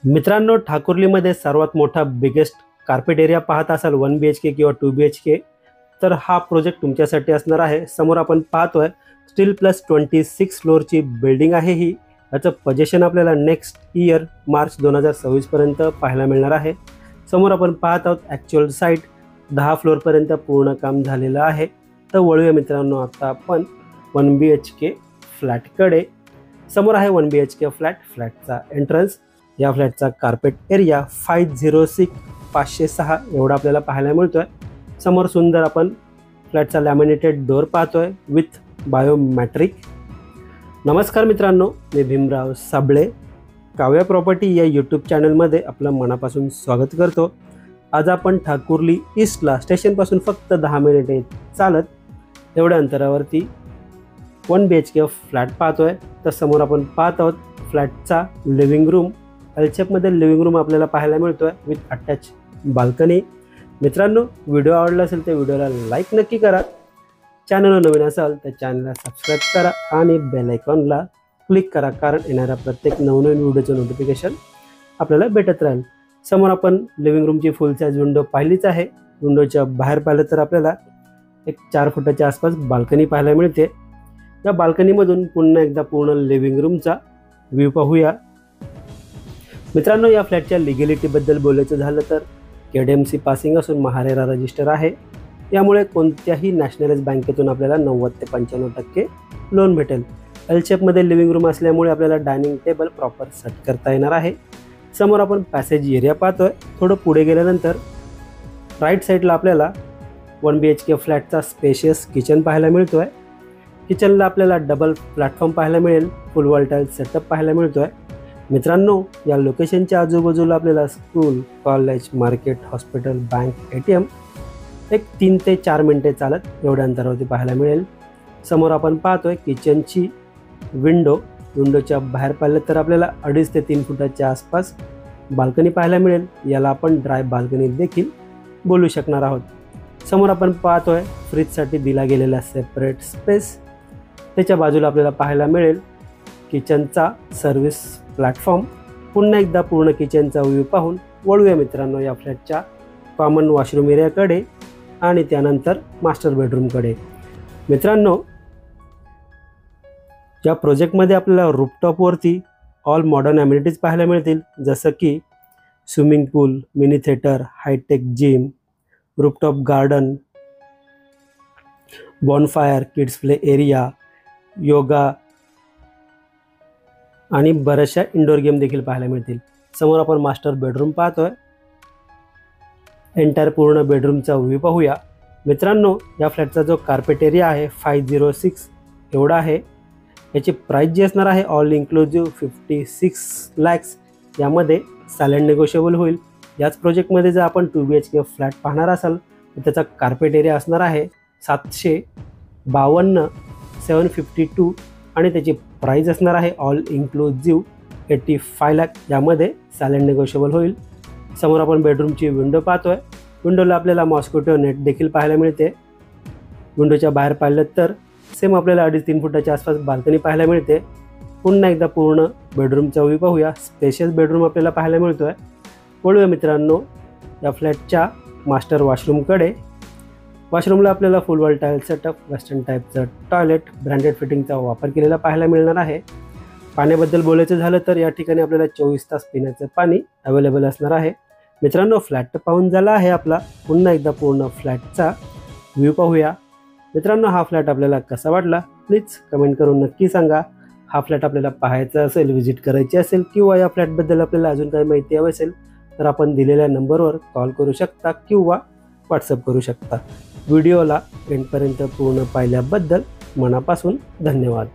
मित्रांनो, ठाकुर्लीमध्ये सर्वात मोठा बिगेस्ट कार्पेट एरिया पाहत असाल 1 BHK किंवा 2 BHK, तर हा प्रोजेक्ट तुमच्यासाठी असणार आहे। समोर आपण पाहतोय स्टील प्लस 26 फ्लोअरची बिल्डिंग आहे ही। याचं पोझिशन आपल्याला नेक्स्ट इयर मार्च 2026 पर्यंत पाहायला मिळणार आहे। समोर आपण पाहत आहोत ॲक्च्युअल साईट 10 फ्लोअरपर्यंत पूर्ण काम झालेलं आहे। तर वळूया मित्रांनो आता आपण 1 BHK फ्लॅटकडे। समोर आहे 1 BHK फ्लॅटचा एंट्रन्स। या फ्लॅटचा कार्पेट एरिया 506 506 एवढा आपल्याला पाहायला मिळतोय। समोर सुंदर आपण फ्लॅटचा लॅमिनेटेड डोअर पाहतोय विथ बायोमॅट्रिक। नमस्कार मित्रांनो, मी भीमराव साबळे काव्या प्रॉपर्टी या यूट्यूब चॅनलमध्ये आपलं मनापासून स्वागत करतो। आज आपण ठाकुर्ली ईस्टला स्टेशनपासून फक्त 10 मिनिटे चालत एवढ्या अंतरावरती 1 BHK फ्लॅट पाहतोय। तर समोर आपण पाहत आहोत फ्लॅटचा लिव्हिंग रूम। एलचेपमध्ये लिव्हिंग रूम आपल्याला पाहायला मिळतोय विथ अटॅच बाल्कनी। मित्रांनो, व्हिडिओ आवडला असेल तर व्हिडिओला लाईक नक्की करा। चॅनलवर नवीन असाल तर चॅनलला सबस्क्राईब करा आणि बेल आयकॉनला क्लिक करा, कारण येणाऱ्या प्रत्येक नवनवीन व्हिडिओचं नोटिफिकेशन आपल्याला भेटत राहील। समोर आपण लिव्हिंग रूमची फुल साईज विंडो पाहिलीच आहे। विंडोच्या बाहेर पाहिलं तर आपल्याला एक 4 फुटाच्या आसपास बाल्कनी पाहायला मिळते। या बाल्कनीमधून पुन्हा एकदा पूर्ण लिव्हिंग रूमचा व्ह्यू पाहूया। मित्रांनो, या फ्लॅटच्या लिगॅलिटीबद्दल बोलायचं झालं तर KDMC पासिंग असून महारेरा रजिस्टर आहे। यामुळे कोणत्याही नॅशनलाइज बँकेतून आपल्याला 90 ते 95% लोन भेटेल। एल शेपमध्ये लिव्हिंग रूम असल्यामुळे आपल्याला डायनिंग टेबल प्रॉपर सेट करता येणार आहे। समोर आपण पॅसेज एरिया पाहतोय। थोडं पुढे गेल्यानंतर राईट साईडला आपल्याला 1 BHK फ्लॅटचा स्पेशियस किचन पाहायला मिळतोय। किचनला आपल्याला डबल प्लॅटफॉर्म पाहायला मिळेल, फुल वॉल टाईल सेटअप पाहायला मिळतोय। मित्रांनो, या लोकेशनच्या आजूबाजूला आपल्याला school, college, market, hospital, bank, ATM एक 3 ते 4 मिनिटे चालत एवढ्या अंतरावरती पाहायला मिळेल। समोर आपण पाहतोय किचनची विंडोच्या बाहेर पाहिलं तर आपल्याला 2.5 ते 3 फुटाच्या आसपास बाल्कनी पाहायला मिळेल। याला आपण ड्राय बाल्कनी देखील बोलू शकणार आहोत। समोर आपण पाहतोय फ्रीजसाठी दिला गेलेला सेपरेट स्पेस। त्याच्या बाजूला आपल्याला पाहायला मिळेल किचनचा सर्व्हिस प्लॅटफॉर्म। पुन्हा एकदा पूर्ण किचनचा व्ह्यू पाहून वळूया मित्रांनो या फ्लॅटच्या कॉमन वॉशरूम एरियाकडे आणि त्यानंतर मास्टर बेडरूमकडे। मित्रांनो, या प्रोजेक्टमध्ये आपल्याला रूफटॉपवरती ऑल मॉडर्न ॲम्युनिटीज पाहायला मिळतील, जसं की swimming pool, mini theatre, hi tech gym, rooftop garden, bonfire, kids play area, yoga आणि बऱ्याचशा इंडोर गेम देखील पाहायला मिळतील। समोर आपण मास्टर बेडरूम पाहतोय। एंटायर पूर्ण बेडरूमचा व्ह्यू पाहूया। मित्रांनो, या फ्लॅटचा जो कार्पेट एरिया आहे 506 एवढा आहे। याची प्राइस जी असणार आहे ऑल इन्क्लुझिव्ह 56 लाख्स। यामध्ये सायलेंट निगोशिएबल होईल। याच प्रोजेक्टमध्ये जर आपण 2 BHK फ्लॅट पाहणार असाल तर त्याचा कार्पेट एरिया असणार आहे 752 752 आणि त्याची प्राइस असणार आहे ऑल इन्क्लुझिव्ह 85 लाख। यामध्ये सायलेंट निगोशिएबल होईल। समोर आपण बेडरूमची विंडो पाहतोय। विंडोला आपल्याला मॉस्किटो नेट देखील पाहायला मिळते। विंडोच्या बाहेर पाहिलं तर सेम आपल्याला 2.5-3 फुटाच्या आसपास बाल्कनी पाहायला मिळते। पुन्हा एकदा पूर्ण बेडरूमचा व्ह्यू पाहूया। स्पेशियस बेडरूम आपल्याला पाहायला मिळतोय। वळूया मित्रांनो या फ्लॅटच्या मास्टर वॉशरूमकडे। वॉशरूमला आपल्याला फुल वॉल टाईल सेटअप, वेस्टर्न टाईपचं टॉयलेट, ब्रँडेड फिटिंगचा वापर केलेला पाहायला मिळणार आहे। पाण्याबद्दल बोलायचं झालं तर या ठिकाणी आपल्याला 24 तास पिण्याचं पाणी अवेलेबल असणार आहे। मित्रांनो, फ्लॅट पाहून झाला आहे आपला। पुन्हा एकदा पूर्ण फ्लॅटचा व्ह्यू पाहूया। मित्रांनो, हा फ्लॅट आपल्याला कसा वाटला प्लीज कमेंट करून नक्की सांगा। हा फ्लॅट आपल्याला पाहायचा असेल, व्हिजिट करायची असेल किंवा या फ्लॅटबद्दल आपल्याला अजून काही माहिती हवी असेल तर आपण दिलेल्या नंबरवर कॉल करू शकता किंवा व्हॉट्सअप करू शकता। व्हिडिओला एंडपर्यंत पूर्ण पाहिल्याबद्दल मनापासून धन्यवाद।